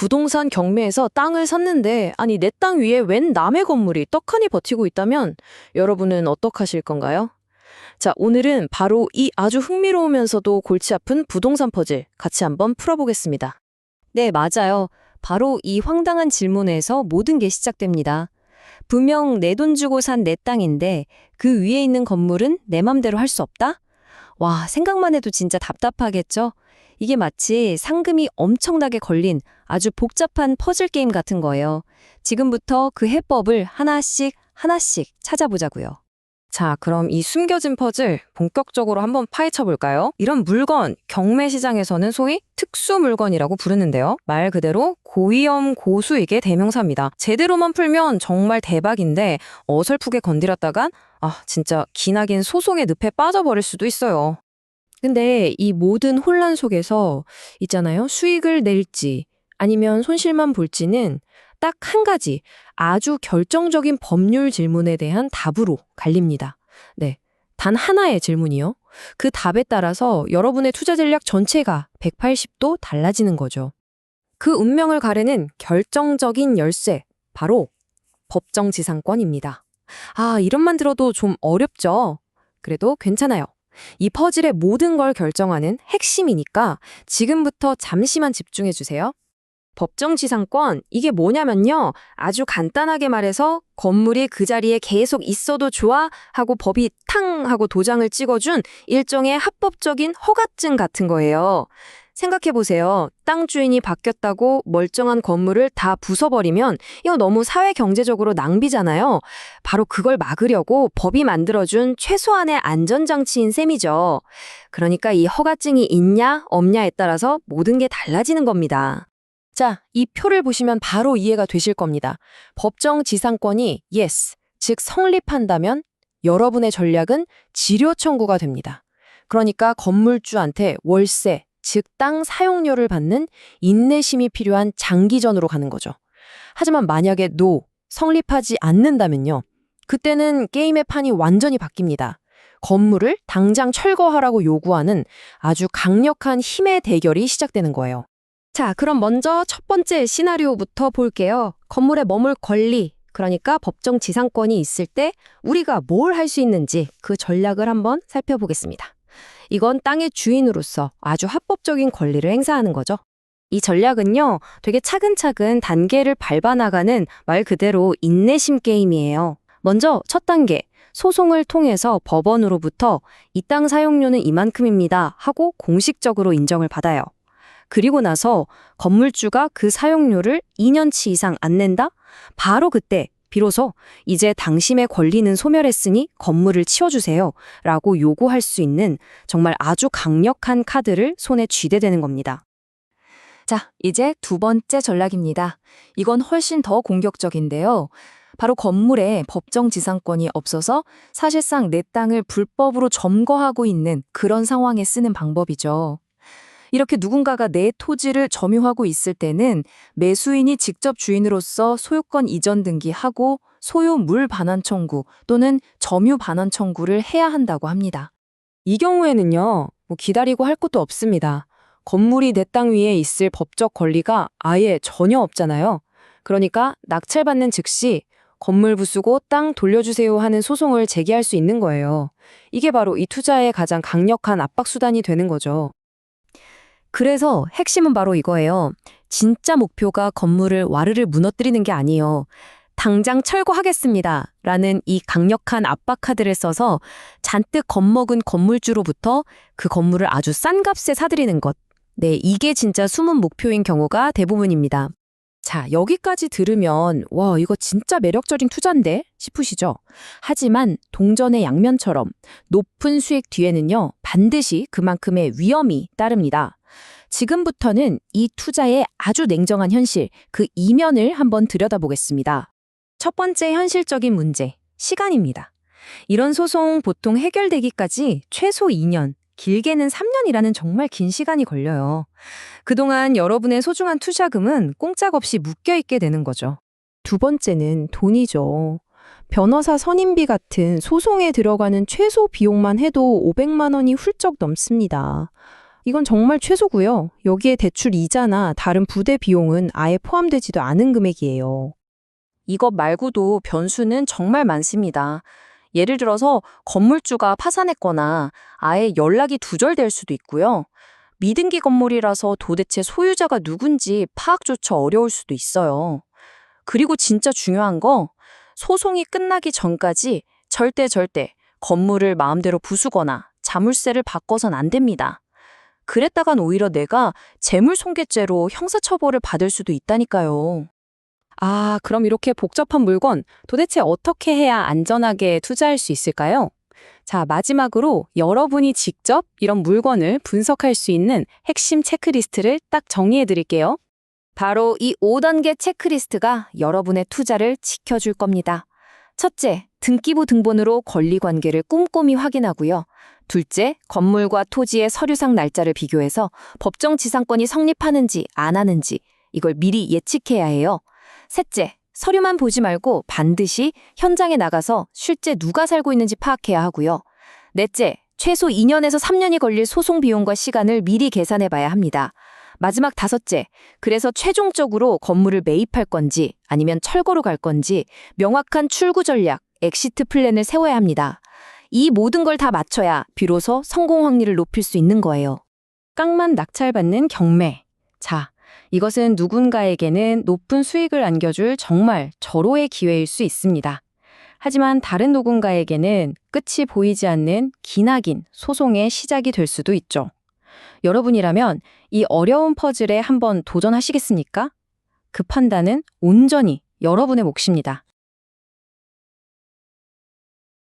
부동산 경매에서 땅을 샀는데 아니 내 땅 위에 웬 남의 건물이 떡하니 버티고 있다면 여러분은 어떡하실 건가요? 자, 오늘은 바로 이 아주 흥미로우면서도 골치 아픈 부동산 퍼즐 같이 한번 풀어보겠습니다. 네, 맞아요. 바로 이 황당한 질문에서 모든 게 시작됩니다. 분명 내 돈 주고 산 내 땅인데 그 위에 있는 건물은 내 맘대로 할 수 없다? 와, 생각만 해도 진짜 답답하겠죠? 이게 마치 상금이 엄청나게 걸린 아주 복잡한 퍼즐 게임 같은 거예요. 지금부터 그 해법을 하나씩 찾아보자고요. 자, 그럼 이 숨겨진 퍼즐 본격적으로 한번 파헤쳐 볼까요? 이런 물건, 경매 시장에서는 소위 특수 물건이라고 부르는데요. 말 그대로 고위험 고수익의 대명사입니다. 제대로만 풀면 정말 대박인데 어설프게 건드렸다간 진짜 기나긴 소송의 늪에 빠져버릴 수도 있어요. 근데 이 모든 혼란 속에서 있잖아요. 수익을 낼지 아니면 손실만 볼지는 딱 한 가지 아주 결정적인 법률 질문에 대한 답으로 갈립니다. 네, 단 하나의 질문이요. 그 답에 따라서 여러분의 투자 전략 전체가 180도 달라지는 거죠. 그 운명을 가르는 결정적인 열쇠, 바로 법정지상권입니다. 이름만 들어도 좀 어렵죠? 그래도 괜찮아요. 이 퍼즐의 모든 걸 결정하는 핵심이니까 지금부터 잠시만 집중해 주세요. 법정지상권, 이게 뭐냐면요. 아주 간단하게 말해서 건물이 그 자리에 계속 있어도 좋아 하고 법이 탕 하고 도장을 찍어준 일종의 합법적인 허가증 같은 거예요. 생각해보세요. 땅 주인이 바뀌었다고 멀쩡한 건물을 다 부숴버리면 이거 너무 사회경제적으로 낭비잖아요. 바로 그걸 막으려고 법이 만들어준 최소한의 안전장치인 셈이죠. 그러니까 이 허가증이 있냐 없냐에 따라서 모든 게 달라지는 겁니다. 자, 이 표를 보시면 바로 이해가 되실 겁니다. 법정지상권이 yes, 즉 성립한다면 여러분의 전략은 지료 청구가 됩니다. 그러니까 건물주한테 월세, 즉 땅 사용료를 받는 인내심이 필요한 장기전으로 가는 거죠. 하지만 만약에 no, 성립하지 않는다면요. 그때는 게임의 판이 완전히 바뀝니다. 건물을 당장 철거하라고 요구하는 아주 강력한 힘의 대결이 시작되는 거예요. 자, 그럼 먼저 첫 번째 시나리오부터 볼게요. 건물에 머물 권리, 그러니까 법정 지상권이 있을 때 우리가 뭘 할 수 있는지 그 전략을 한번 살펴보겠습니다. 이건 땅의 주인으로서 아주 합법적인 권리를 행사하는 거죠. 이 전략은요, 되게 차근차근 단계를 밟아나가는 말 그대로 인내심 게임이에요. 먼저 첫 단계, 소송을 통해서 법원으로부터 이 땅 사용료는 이만큼입니다 하고 공식적으로 인정을 받아요. 그리고 나서 건물주가 그 사용료를 2년치 이상 안 낸다? 바로 그때 비로소 이제 당신의 권리는 소멸했으니 건물을 치워주세요 라고 요구할 수 있는 정말 아주 강력한 카드를 손에 쥐게 되는 겁니다. 자, 이제 두 번째 전략입니다. 이건 훨씬 더 공격적인데요. 바로 건물에 법정지상권이 없어서 사실상 내 땅을 불법으로 점거하고 있는 그런 상황에 쓰는 방법이죠. 이렇게 누군가가 내 토지를 점유하고 있을 때는 매수인이 직접 주인으로서 소유권 이전 등기하고 소유물 반환 청구 또는 점유 반환 청구를 해야 한다고 합니다. 이 경우에는요, 기다리고 할 것도 없습니다. 건물이 내 땅 위에 있을 법적 권리가 아예 전혀 없잖아요. 그러니까 낙찰받는 즉시 건물 부수고 땅 돌려주세요 하는 소송을 제기할 수 있는 거예요. 이게 바로 이 투자의 가장 강력한 압박수단이 되는 거죠. 그래서 핵심은 바로 이거예요. 진짜 목표가 건물을 와르르 무너뜨리는 게 아니에요. 당장 철거하겠습니다 라는 이 강력한 압박 카드를 써서 잔뜩 겁먹은 건물주로부터 그 건물을 아주 싼 값에 사들이는 것. 네, 이게 진짜 숨은 목표인 경우가 대부분입니다. 자, 여기까지 들으면 와, 이거 진짜 매력적인 투자인데 싶으시죠? 하지만 동전의 양면처럼 높은 수익 뒤에는요, 반드시 그만큼의 위험이 따릅니다. 지금부터는 이 투자의 아주 냉정한 현실, 그 이면을 한번 들여다보겠습니다. 첫 번째 현실적인 문제, 시간입니다. 이런 소송 보통 해결되기까지 최소 2년, 길게는 3년이라는 정말 긴 시간이 걸려요. 그동안 여러분의 소중한 투자금은 꼼짝없이 묶여있게 되는 거죠. 두 번째는 돈이죠. 변호사 선임비 같은 소송에 들어가는 최소 비용만 해도 500만 원이 훌쩍 넘습니다. 이건 정말 최소고요. 여기에 대출 이자나 다른 부대 비용은 아예 포함되지도 않은 금액이에요. 이것 말고도 변수는 정말 많습니다. 예를 들어서 건물주가 파산했거나 아예 연락이 두절될 수도 있고요. 미등기 건물이라서 도대체 소유자가 누군지 파악조차 어려울 수도 있어요. 그리고 진짜 중요한 거, 소송이 끝나기 전까지 절대 건물을 마음대로 부수거나 자물쇠를 바꿔선 안 됩니다. 그랬다간 오히려 내가 재물손괴죄로 형사처벌을 받을 수도 있다니까요. 아, 그럼 이렇게 복잡한 물건 도대체 어떻게 해야 안전하게 투자할 수 있을까요? 자, 마지막으로 여러분이 직접 이런 물건을 분석할 수 있는 핵심 체크리스트를 딱 정리해 드릴게요. 바로 이 5단계 체크리스트가 여러분의 투자를 지켜줄 겁니다. 첫째, 등기부 등본으로 권리관계를 꼼꼼히 확인하고요. 둘째, 건물과 토지의 서류상 날짜를 비교해서 법정 지상권이 성립하는지 안 하는지 이걸 미리 예측해야 해요. 셋째, 서류만 보지 말고 반드시 현장에 나가서 실제 누가 살고 있는지 파악해야 하고요. 넷째, 최소 2년에서 3년이 걸릴 소송 비용과 시간을 미리 계산해 봐야 합니다. 마지막 다섯째, 그래서 최종적으로 건물을 매입할 건지 아니면 철거로 갈 건지 명확한 출구 전략, 엑시트 플랜을 세워야 합니다. 이 모든 걸 다 맞춰야 비로소 성공 확률을 높일 수 있는 거예요. 깡만 낙찰받는 경매. 자, 이것은 누군가에게는 높은 수익을 안겨줄 정말 절호의 기회일 수 있습니다. 하지만 다른 누군가에게는 끝이 보이지 않는 기나긴 소송의 시작이 될 수도 있죠. 여러분이라면 이 어려운 퍼즐에 한번 도전하시겠습니까? 그 판단은 온전히 여러분의 몫입니다.